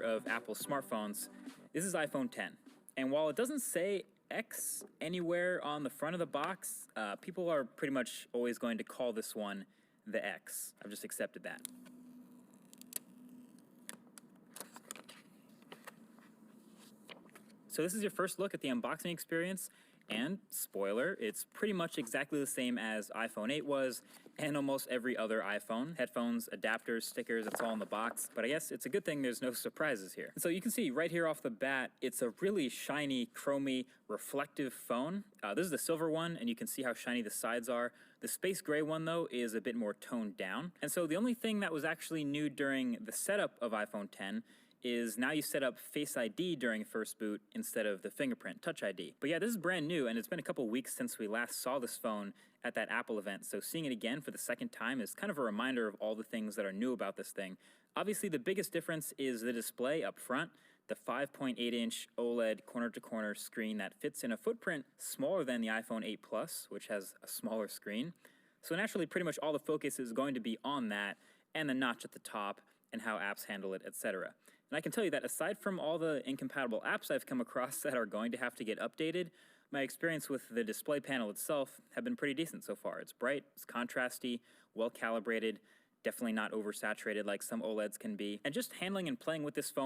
of Apple smartphones. This is iPhone 10. And while it doesn't say X anywhere on the front of the box, people are pretty much always going to call this one the X. I've just accepted that. So this is your first look at the unboxing experience, and spoiler, it's pretty much exactly the same as iPhone 8 was, and almost every other iPhone. Headphones, adapters, stickers, it's all in the box, but I guess it's a good thing there's no surprises here. And so you can see right here off the bat, it's a really shiny, chromy, reflective phone. This is the silver one, and you can see how shiny the sides are. The space gray one, though, is a bit more toned down. And so the only thing that was actually new during the setup of iPhone 10 is now you set up Face ID during first boot instead of the fingerprint Touch ID. But yeah, this is brand new, and it's been a couple weeks since we last saw this phone at that Apple event, so seeing it again for the second time is kind of a reminder of all the things that are new about this thing. Obviously, the biggest difference is the display up front, the 5.8-inch OLED corner-to-corner screen that fits in a footprint smaller than the iPhone 8 Plus, which has a smaller screen. So naturally, pretty much all the focus is going to be on that, and the notch at the top, and how apps handle it, etc. And I can tell you that aside from all the incompatible apps I've come across that are going to have to get updated, my experience with the display panel itself have been pretty decent so far. It's bright, it's contrasty, well calibrated, definitely not oversaturated like some OLEDs can be, and just handling and playing with this phone